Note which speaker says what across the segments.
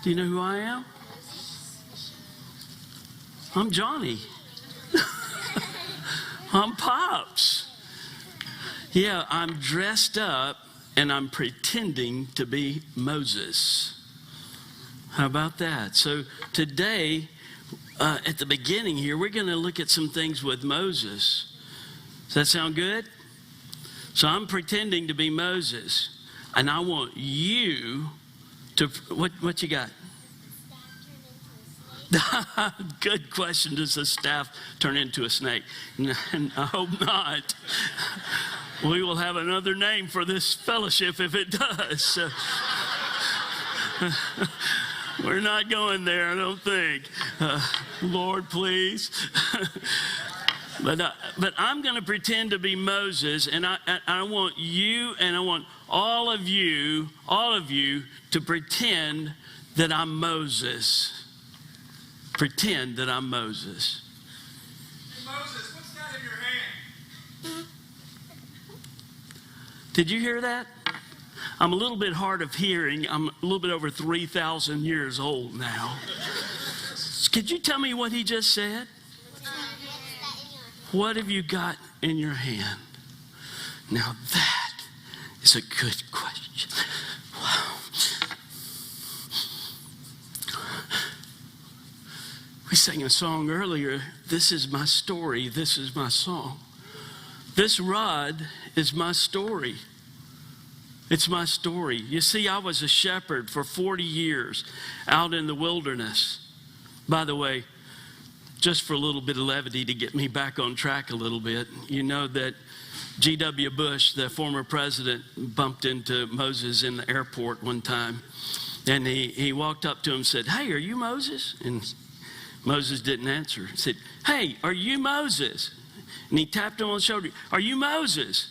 Speaker 1: Do you know who I am? I'm Johnny. I'm Pops. Yeah, I'm dressed up and I'm pretending to be Moses. How about that? So today, at the beginning here, we're going to look at some things with Moses. Does that sound good? So I'm pretending to be Moses. And I want you to, what you got? Good question. Does the staff turn into a snake? And I hope not. We will have another name for this fellowship if it does. So, we're not going there, I don't think. Lord, please. But I'm going to pretend to be Moses, and I want you and I want all of you to pretend that I'm Moses. Pretend that I'm Moses.
Speaker 2: Hey Moses, what's that in your hand?
Speaker 1: Did you hear that? I'm a little bit hard of hearing. I'm a little bit over 3,000 years old now. Could you tell me what he just said? What have you got in your hand? Now that is a good question. Wow. We sang a song earlier, "This is my story, this is my song." This rod is my story. It's my story. You see, I was a shepherd for 40 years out in the wilderness. By the way, just for a little bit of levity to get me back on track a little bit, you know that G.W. Bush, the former president, bumped into Moses in the airport one time. And he walked up to him and said, "Hey, are you Moses?" And Moses didn't answer. He said, "Hey, are you Moses?" And he tapped him on the shoulder. "Are you Moses?"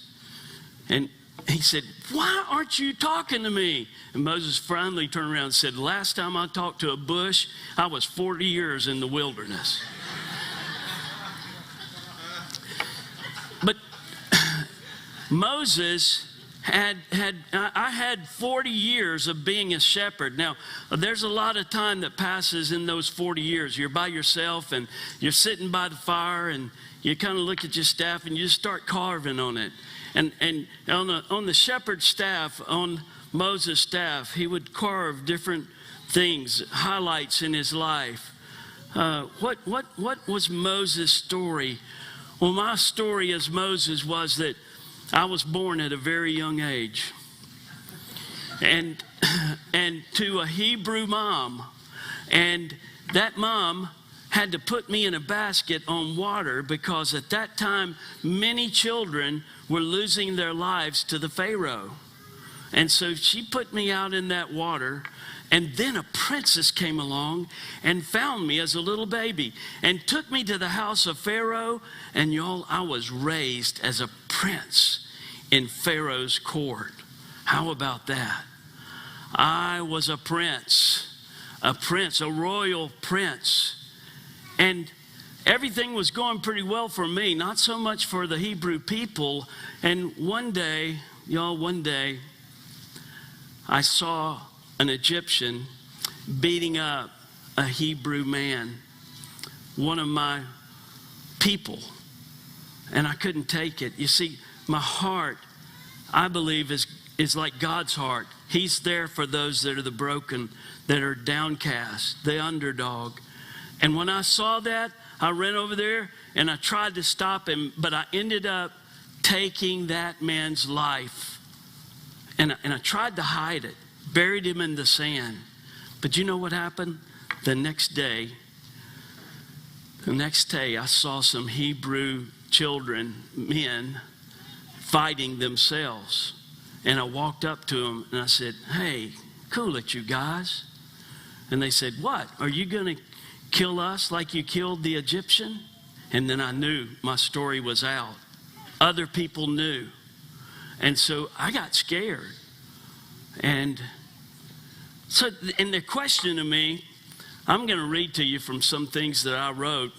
Speaker 1: And he said, "Why aren't you talking to me?" And Moses finally turned around and said, "Last time I talked to a bush, I was 40 years in the wilderness." But Moses I had 40 years of being a shepherd. Now, there's a lot of time that passes in those 40 years. You're by yourself and you're sitting by the fire and you kind of look at your staff and you just start carving on it. And on the shepherd staff, on Moses' staff, he would carve different things, highlights in his life. What was Moses' story? Well, my story as Moses was that I was born at a very young age, and to a Hebrew mom, and that mom had to put me in a basket on water because at that time many children were losing their lives to the Pharaoh. And so she put me out in that water, and then a princess came along and found me as a little baby and took me to the house of Pharaoh. And y'all, I was raised as a prince in Pharaoh's court. How about that? I was a prince, a royal prince. And everything was going pretty well for me, not so much for the Hebrew people. And one day, I saw an Egyptian beating up a Hebrew man, one of my people, and I couldn't take it. You see, my heart, I believe, is like God's heart. He's there for those that are the broken, that are downcast, the underdog. And when I saw that, I ran over there and I tried to stop him, but I ended up taking that man's life. And I tried to hide it, buried him in the sand. But you know what happened? The next day, I saw some Hebrew children, men, fighting themselves. And I walked up to them and I said, "Hey, cool it, you guys." And they said, "What? Are you going to kill us like you killed the Egyptian?" And then I knew my story was out. Other people knew. And so I got scared. And so, in the question to me, I'm going to read to you from some things that I wrote.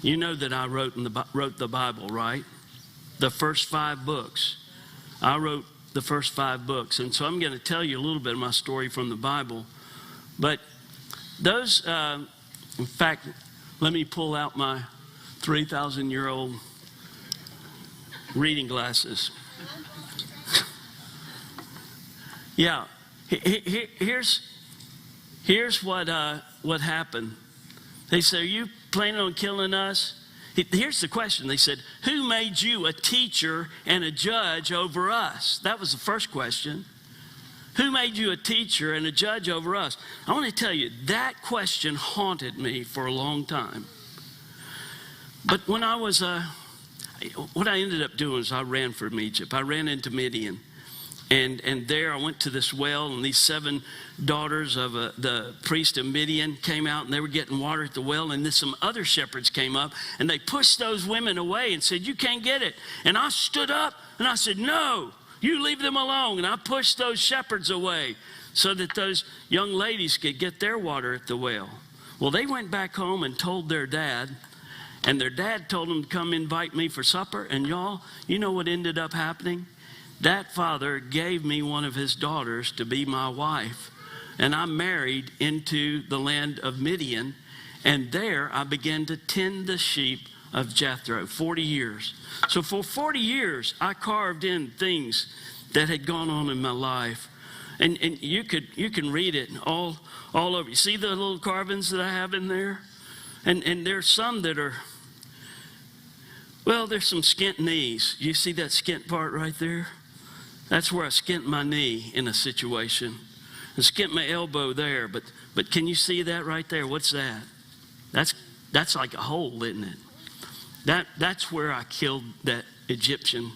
Speaker 1: You know that I wrote the Bible, right? The first 5 books. I wrote the first 5 books. And so I'm going to tell you a little bit of my story from the Bible. But those, in fact, let me pull out my 3,000-year-old reading glasses. Yeah, here's what happened. They said, "Are you planning on killing us?" Here's the question. They said, "Who made you a teacher and a judge over us?" That was the first question. Who made you a teacher and a judge over us? I want to tell you, that question haunted me for a long time. But when I was, what I ended up doing is I ran from Egypt. I ran into Midian. And there I went to this well, and these 7 daughters of the priest of Midian came out, and they were getting water at the well, and then some other shepherds came up, and they pushed those women away and said, "You can't get it." And I stood up, and I said, "No, you leave them alone." And I pushed those shepherds away so that those young ladies could get their water at the well. Well, they went back home and told their dad, and their dad told them to come invite me for supper. And y'all, you know what ended up happening? That father gave me one of his daughters to be my wife. And I married into the land of Midian. And there I began to tend the sheep of Jethro, 40 years. So for 40 years, I carved in things that had gone on in my life. And you can read it all over. You see the little carvings that I have in there? And there's some that are, well, there's some skint knees. You see that skint part right there? That's where I skint my knee in a situation. I skint my elbow there, but can you see that right there? What's that? That's like a hole, isn't it? That's where I killed that Egyptian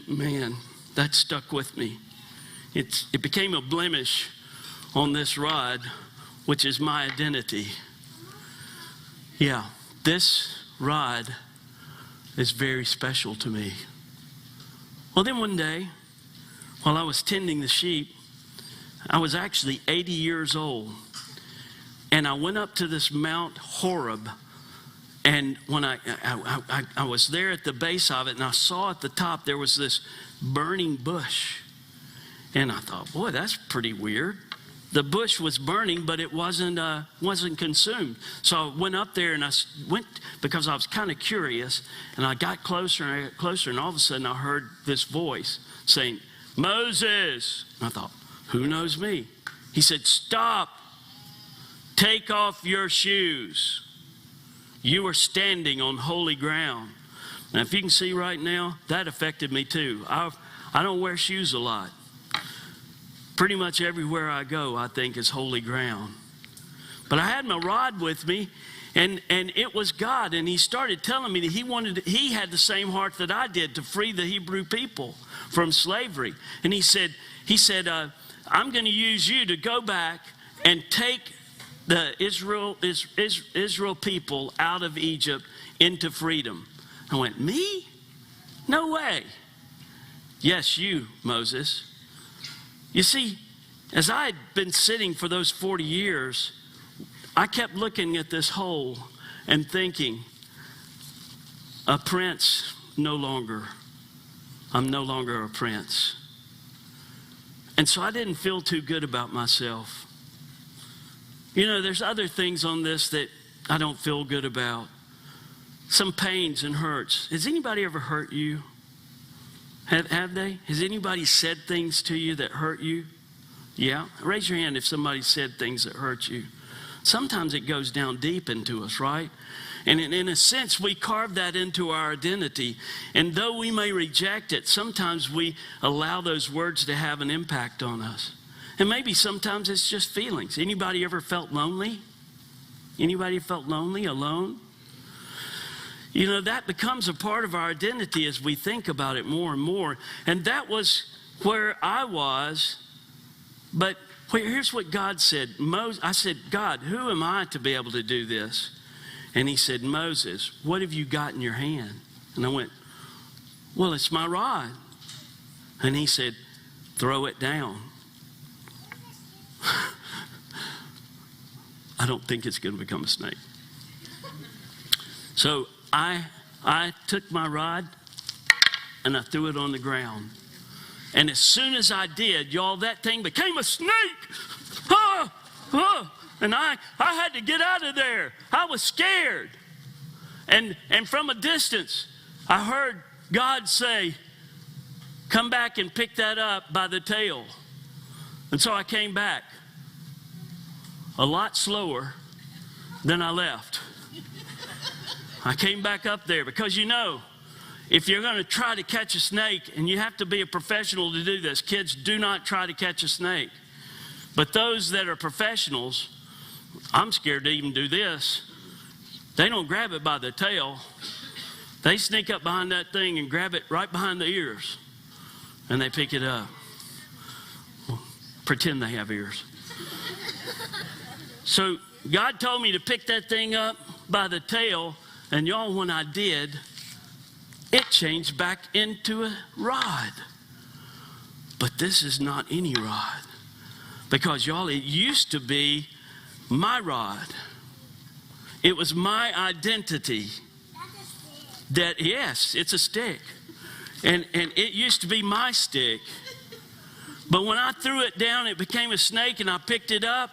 Speaker 1: man. That stuck with me. It became a blemish on this rod, which is my identity. Yeah, this rod is very special to me. Well, then one day, while I was tending the sheep, I was actually 80 years old. And I went up to this Mount Horeb. And when I was there at the base of it, and I saw at the top there was this burning bush. And I thought, boy, that's pretty weird. The bush was burning, but it wasn't consumed. So I went up there, and I went because I was kind of curious. And I got closer, and I got closer, and all of a sudden I heard this voice saying, "Moses." And I thought, who knows me? He said, "Stop. Take off your shoes. You are standing on holy ground." Now, if you can see right now, that affected me too. I don't wear shoes a lot. Pretty much everywhere I go, I think is holy ground. But I had my rod with me, and it was God. And he started telling me that he had the same heart that I did to free the Hebrew people from slavery. And he said, "I'm going to use you to go back and take the Israel people out of Egypt into freedom." I went, "Me? No way." "Yes, you, Moses." You see, as I had been sitting for those 40 years, I kept looking at this hole and thinking, a prince no longer. I'm no longer a prince. And so I didn't feel too good about myself. You know, there's other things on this that I don't feel good about. Some pains and hurts. Has anybody ever hurt you? Have they? Has anybody said things to you that hurt you? Yeah? Raise your hand if somebody said things that hurt you. Sometimes it goes down deep into us, right? And in a sense, we carve that into our identity. And though we may reject it, sometimes we allow those words to have an impact on us. And maybe sometimes it's just feelings. Anybody ever felt lonely? Anybody felt lonely, alone? You know, that becomes a part of our identity as we think about it more and more. And that was where I was. But here's what God said. I said, "God, who am I to be able to do this?" And he said, "Moses, what have you got in your hand?" And I went, "Well, it's my rod." And he said, "Throw it down." I don't think it's going to become a snake. So I took my rod and I threw it on the ground. And as soon as I did, y'all, that thing became a snake. oh, and I had to get out of there. I was scared. And from a distance, I heard God say, come back and pick that up by the tail. And so I came back a lot slower than I left. I came back up there because, you know, if you're going to try to catch a snake, and you have to be a professional to do this, kids, do not try to catch a snake. But those that are professionals, I'm scared to even do this. They don't grab it by the tail. They sneak up behind that thing and grab it right behind the ears, and they pick it up. Well, pretend they have ears. So God told me to pick that thing up by the tail, and y'all, when I did, it changed back into a rod. But this is not any rod. Because, y'all, it used to be my rod. It was my identity. That, yes, it's a stick. And it used to be my stick. But when I threw it down, it became a snake, and I picked it up.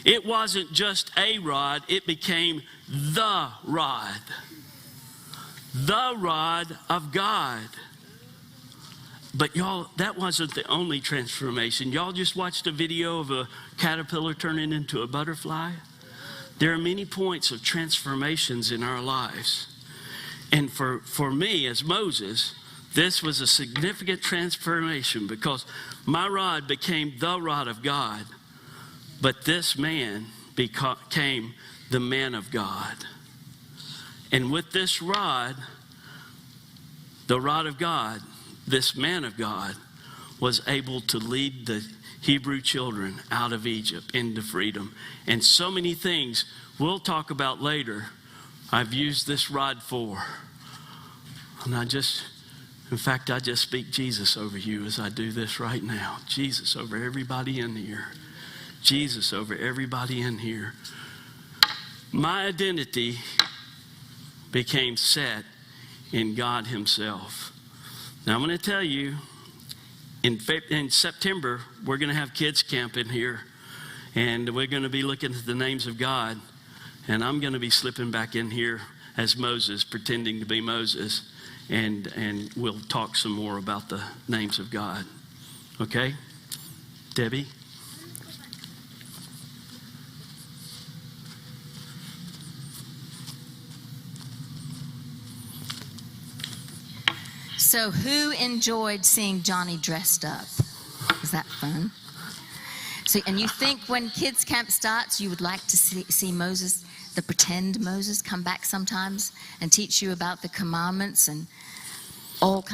Speaker 1: It wasn't just a rod, it became the rod. The rod of God. But y'all, that wasn't the only transformation. Y'all just watched a video of a caterpillar turning into a butterfly. There are many points of transformations in our lives. And for me, as Moses, this was a significant transformation because my rod became the rod of God. But this man became the man of God. And with this rod, the rod of God, this man of God was able to lead the Hebrew children out of Egypt into freedom. And so many things we'll talk about later, I've used this rod for. And I just speak Jesus over you as I do this right now. Jesus over everybody in here. Jesus over everybody in here. My identity became set in God himself. Now I'm going to tell you, in September, we're going to have kids camp in here. And we're going to be looking at the names of God. And I'm going to be slipping back in here as Moses, pretending to be Moses. And we'll talk some more about the names of God. Okay? Debbie?
Speaker 3: So who enjoyed seeing Johnny dressed up? Was that fun? So, and you think when kids camp starts, you would like to see Moses, the pretend Moses, come back sometimes and teach you about the commandments and all kinds